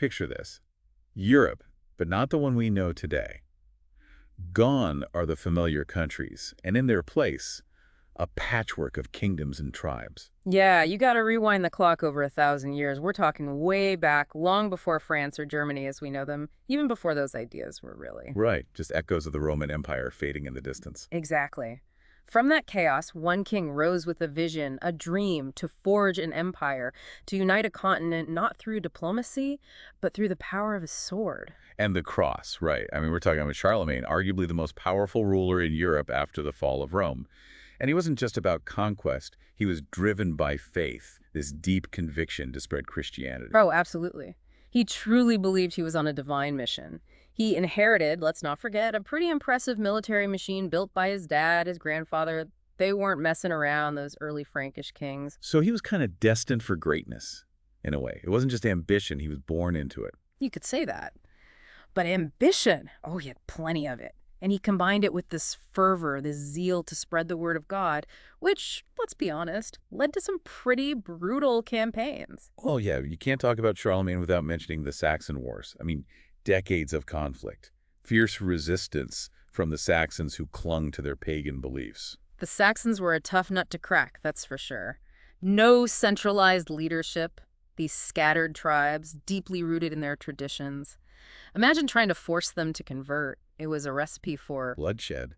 Picture this. Europe, but not the one we know today. Gone are the familiar countries, and in their place, a patchwork of kingdoms and tribes. Yeah, you gotta rewind the clock over 1,000 years. We're talking way back, long before France or Germany as we know them, even before those ideas were really. Right, just echoes of the Roman Empire fading in the distance. Exactly. From that chaos, one king rose with a vision, a dream to forge an empire, to unite a continent not through diplomacy, but through the power of a sword. And the cross, right. I mean, we're talking about Charlemagne, arguably the most powerful ruler in Europe after the fall of Rome. And he wasn't just about conquest. He was driven by faith, this deep conviction to spread Christianity. Oh, absolutely. He truly believed he was on a divine mission. He inherited, let's not forget, a pretty impressive military machine built by his dad, his grandfather. They weren't messing around, those early Frankish kings. So he was kind of destined for greatness, in a way. It wasn't just ambition, he was born into it. You could say that. But ambition, oh, he had plenty of it. And he combined it with this fervor, this zeal to spread the word of God, which, let's be honest, led to some pretty brutal campaigns. Well, yeah, you can't talk about Charlemagne without mentioning the Saxon Wars. I mean, decades of conflict, fierce resistance from the Saxons who clung to their pagan beliefs. The Saxons were a tough nut to crack, that's for sure. No centralized leadership, these scattered tribes, deeply rooted in their traditions. Imagine trying to force them to convert. It was a recipe for... Bloodshed.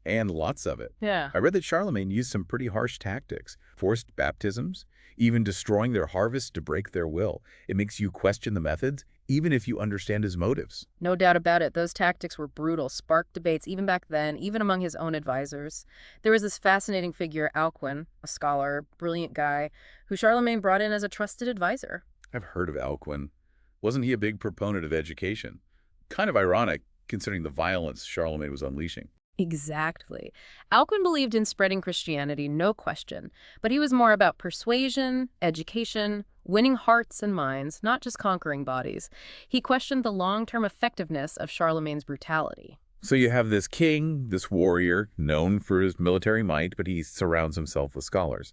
And lots of it. Yeah. I read that Charlemagne used some pretty harsh tactics, forced baptisms, even destroying their harvest to break their will. It makes you question the methods, even if you understand his motives. No doubt about it. Those tactics were brutal, sparked debates even back then, even among his own advisors. There was this fascinating figure, Alcuin, a scholar, brilliant guy, who Charlemagne brought in as a trusted advisor. I've heard of Alcuin. Wasn't he a big proponent of education? Kind of ironic, considering the violence Charlemagne was unleashing. Exactly. Alcuin believed in spreading Christianity, no question, but he was more about persuasion, education, winning hearts and minds, not just conquering bodies. He questioned the long-term effectiveness of Charlemagne's brutality. So you have this king, this warrior, known for his military might, but he surrounds himself with scholars.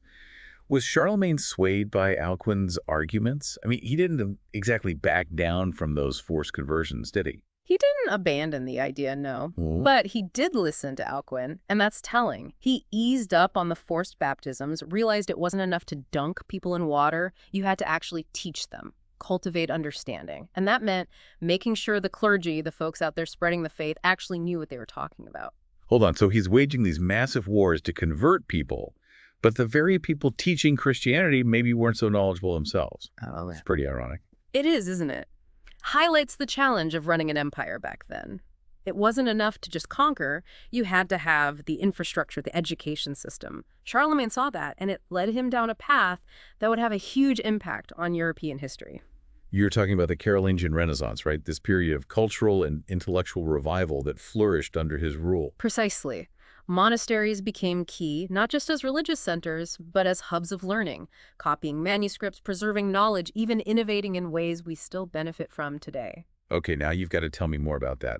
Was Charlemagne swayed by Alcuin's arguments? I mean, he didn't exactly back down from those forced conversions, did he? He didn't abandon the idea, no, Hmm. but he did listen to Alcuin, and that's telling. He eased up on the forced baptisms, realized it wasn't enough to dunk people in water. You had to actually teach them, cultivate understanding. And that meant making sure the clergy, the folks out there spreading the faith, actually knew what they were talking about. Hold on, so he's waging these massive wars to convert people, but the very people teaching Christianity maybe weren't so knowledgeable themselves. Oh, It's pretty ironic. it is, isn't it? Highlights the challenge of running an empire back then. It wasn't enough to just conquer. You had to have the infrastructure, the education system. Charlemagne saw that, and it led him down a path that would have a huge impact on European history. You're talking about the Carolingian Renaissance, right? This period of cultural and intellectual revival that flourished under his rule. Precisely. Monasteries became key, not just as religious centers, but as hubs of learning, copying manuscripts, preserving knowledge, even innovating in ways we still benefit from today. Okay, now you've got to tell me more about that.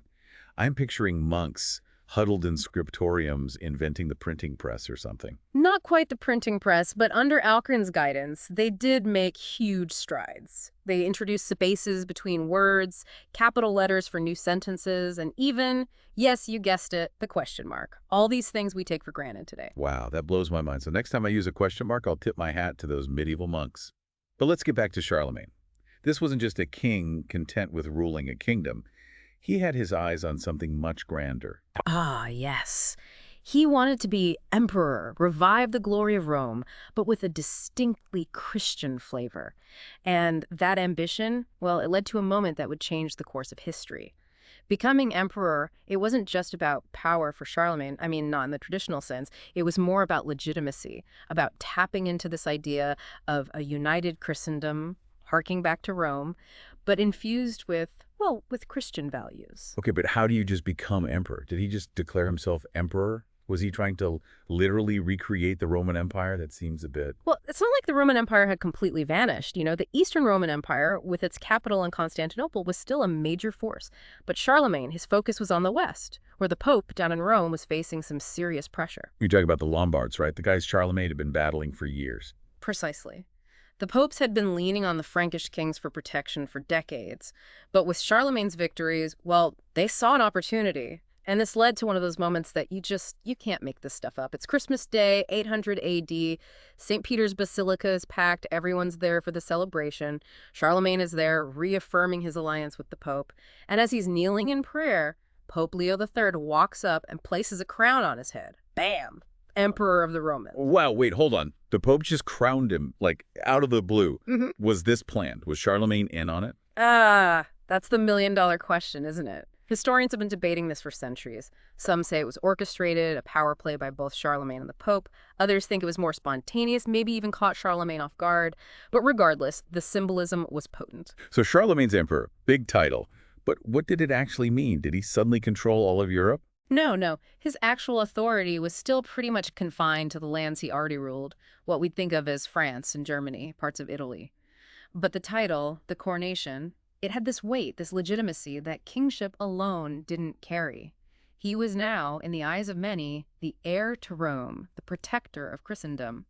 I'm picturing monks huddled in scriptoriums inventing the printing press or something. Not quite the printing press, but under Alcuin's guidance, they did make huge strides. They introduced spaces between words, capital letters for new sentences, and even, yes, you guessed it, the question mark. All these things we take for granted today. Wow, that blows my mind. So next time I use a question mark, I'll tip my hat to those medieval monks. But let's get back to Charlemagne. This wasn't just a king content with ruling a kingdom. He had his eyes on something much grander. Ah, yes. He wanted to be emperor, revive the glory of Rome, but with a distinctly Christian flavor. And that ambition, well, it led to a moment that would change the course of history. Becoming emperor, it wasn't just about power for Charlemagne. I mean, not in the traditional sense. It was more about legitimacy, about tapping into this idea of a united Christendom, harking back to Rome, but infused with, well, with Christian values. Okay, but how do you just become emperor? Did he just declare himself emperor? Was he trying to literally recreate the Roman Empire? That seems a bit... Well, it's not like the Roman Empire had completely vanished. You know, the Eastern Roman Empire, with its capital in Constantinople, was still a major force. But Charlemagne, his focus was on the West, where the Pope down in Rome was facing some serious pressure. You talk about the Lombards, right? The guys Charlemagne had been battling for years. Precisely. The popes had been leaning on the Frankish kings for protection for decades. But with Charlemagne's victories, well, they saw an opportunity. And this led to one of those moments that you can't make this stuff up. It's Christmas Day, 800 AD. St. Peter's Basilica is packed. Everyone's there for the celebration. Charlemagne is there, reaffirming his alliance with the Pope. And as he's kneeling in prayer, Pope Leo III walks up and places a crown on his head. Bam! Emperor of the Romans. Wow, wait, hold on. The Pope just crowned him, like, out of the blue. Mhm. Was this planned? Was Charlemagne in on it? That's the million-dollar question, isn't it? Historians have been debating this for centuries. Some say it was orchestrated, a power play by both Charlemagne and the Pope. Others think it was more spontaneous, maybe even caught Charlemagne off guard. But regardless, the symbolism was potent. So Charlemagne's emperor, big title. But what did it actually mean? Did he suddenly control all of Europe? No. His actual authority was still pretty much confined to the lands he already ruled, what we'd think of as France and Germany, parts of Italy. But the title, the coronation, it had this weight, this legitimacy that kingship alone didn't carry. He was now, in the eyes of many, the heir to Rome, the protector of Christendom.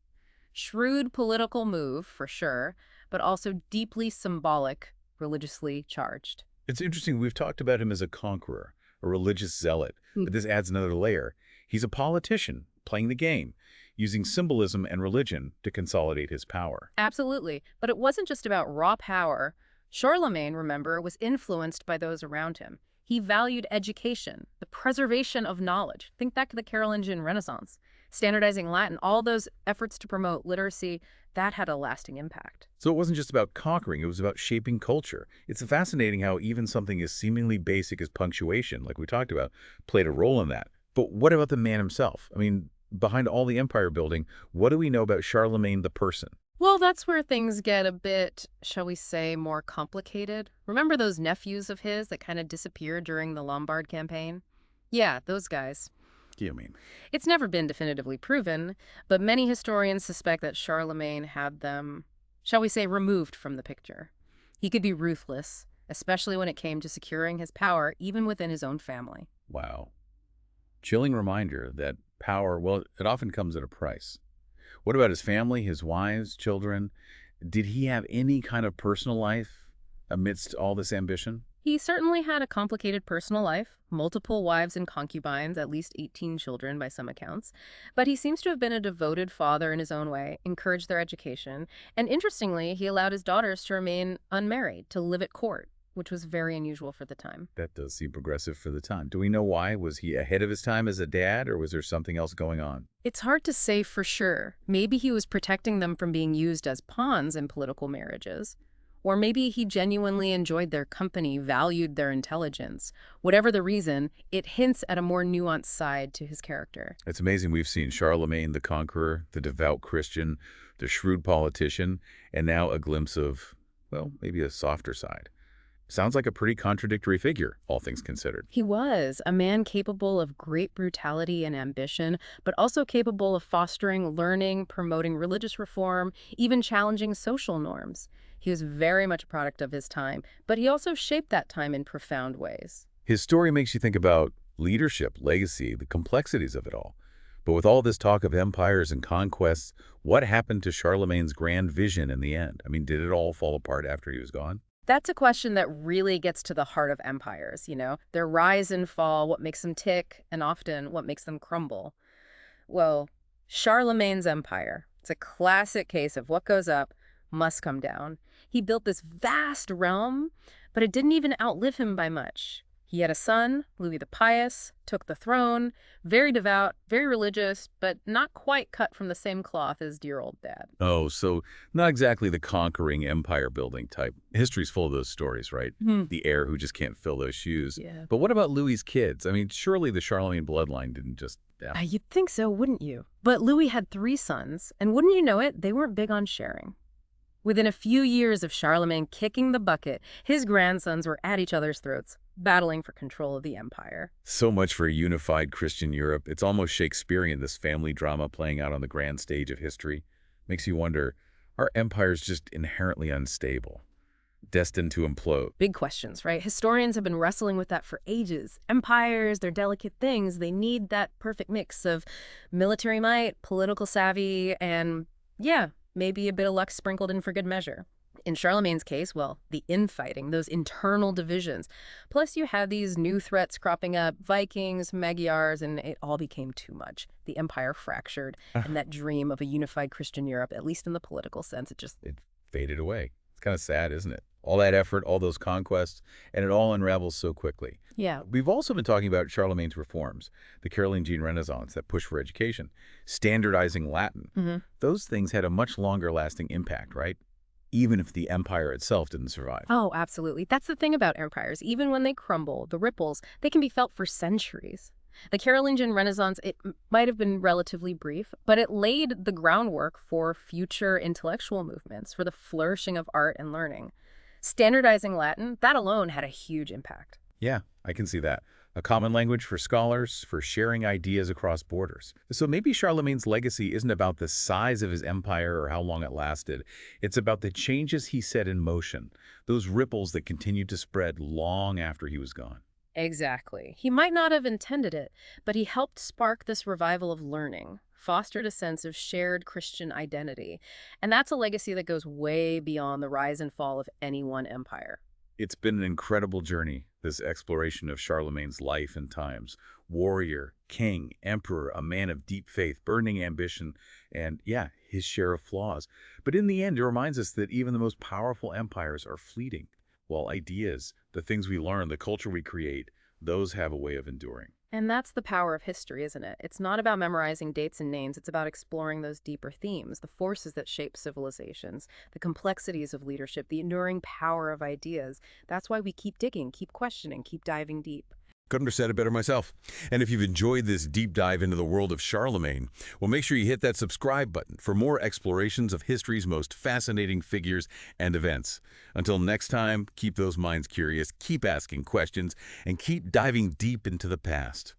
Shrewd political move, for sure, but also deeply symbolic, religiously charged. It's interesting. We've talked about him as a conqueror, a religious zealot, but this adds another layer. He's a politician playing the game, using symbolism and religion to consolidate his power. Absolutely. But it wasn't just about raw power. Charlemagne, remember, was influenced by those around him. He valued education, the preservation of knowledge. Think back to the Carolingian Renaissance. Standardizing Latin, all those efforts to promote literacy, that had a lasting impact. So it wasn't just about conquering, it was about shaping culture. It's fascinating how even something as seemingly basic as punctuation, like we talked about, played a role in that. But what about the man himself? I mean, behind all the empire building, what do we know about Charlemagne the person? Well, that's where things get a bit, shall we say, more complicated. Remember those nephews of his that kind of disappeared during the Lombard campaign? Yeah, those guys. What do you mean? It's never been definitively proven, but many historians suspect that Charlemagne had them, shall we say, removed from the picture. He could be ruthless, especially when it came to securing his power, even within his own family. Wow. Chilling reminder that power, well, it often comes at a price. What about his family, his wives, children? Did he have any kind of personal life amidst all this ambition? He certainly had a complicated personal life, multiple wives and concubines, at least 18 children by some accounts. But he seems to have been a devoted father in his own way, encouraged their education, and interestingly, he allowed his daughters to remain unmarried, to live at court, which was very unusual for the time. That does seem progressive for the time. Do we know why? Was he ahead of his time as a dad, or was there something else going on? It's hard to say for sure. Maybe he was protecting them from being used as pawns in political marriages. Or maybe he genuinely enjoyed their company, valued their intelligence. Whatever the reason, it hints at a more nuanced side to his character. It's amazing we've seen Charlemagne the Conqueror, the devout Christian, the shrewd politician, and now a glimpse of, well, maybe a softer side. Sounds like a pretty contradictory figure, all things considered. He was a man capable of great brutality and ambition, but also capable of fostering learning, promoting religious reform, even challenging social norms. He was very much a product of his time, but he also shaped that time in profound ways. His story makes you think about leadership, legacy, the complexities of it all. But with all this talk of empires and conquests, what happened to Charlemagne's grand vision in the end? I mean, did it all fall apart after he was gone? That's a question that really gets to the heart of empires, their rise and fall, what makes them tick, and often what makes them crumble. Well, Charlemagne's empire, it's a classic case of what goes up must come down. He built this vast realm, but it didn't even outlive him by much. He had a son, Louis the Pious, took the throne, very devout, very religious, but not quite cut from the same cloth as dear old dad. Oh, so not exactly the conquering empire-building type. History's full of those stories, right? The heir who just can't fill those shoes. Yeah. But what about Louis's kids? I mean, surely the Charlemagne bloodline didn't just... Yeah. You'd think so, wouldn't you? But Louis had 3 sons, and wouldn't you know it, they weren't big on sharing. Within a few years of Charlemagne kicking the bucket, his grandsons were at each other's throats, battling for control of the empire. So much for a unified Christian Europe. It's almost Shakespearean, this family drama playing out on the grand stage of history. Makes you wonder, are empires just inherently unstable, destined to implode? Big questions, right? Historians have been wrestling with that for ages. Empires, they're delicate things. They need that perfect mix of military might, political savvy, and, maybe a bit of luck sprinkled in for good measure. In Charlemagne's case, well, the infighting, those internal divisions. Plus, you had these new threats cropping up, Vikings, Magyars, and it all became too much. The empire fractured, and that dream of a unified Christian Europe, at least in the political sense, it just... It faded away. It's kind of sad, isn't it? All that effort, all those conquests, and it all unravels so quickly. Yeah. We've also been talking about Charlemagne's reforms, the Carolingian Renaissance, that push for education, standardizing Latin. Those things had a much longer-lasting impact, right? Even if the empire itself didn't survive. Oh, absolutely. That's the thing about empires. Even when they crumble, the ripples, they can be felt for centuries. The Carolingian Renaissance, it might have been relatively brief, but it laid the groundwork for future intellectual movements, for the flourishing of art and learning. Standardizing Latin, that alone had a huge impact. Yeah, I can see that. A common language for scholars, for sharing ideas across borders. So maybe Charlemagne's legacy isn't about the size of his empire or how long it lasted. It's about the changes he set in motion, those ripples that continued to spread long after he was gone. Exactly. He might not have intended it, but he helped spark this revival of learning, fostered a sense of shared Christian identity. And that's a legacy that goes way beyond the rise and fall of any one empire. It's been an incredible journey, this exploration of Charlemagne's life and times. Warrior, king, emperor, a man of deep faith, burning ambition, and, yeah, his share of flaws. But in the end, it reminds us that even the most powerful empires are fleeting, while ideas, the things we learn, the culture we create, those have a way of enduring. And that's the power of history, isn't it? It's not about memorizing dates and names. It's about exploring those deeper themes, the forces that shape civilizations, the complexities of leadership, the enduring power of ideas. That's why we keep digging, keep questioning, keep diving deep. Couldn't have said it better myself. And if you've enjoyed this deep dive into the world of Charlemagne, well, make sure you hit that subscribe button for more explorations of history's most fascinating figures and events. Until next time, keep those minds curious, keep asking questions, and keep diving deep into the past.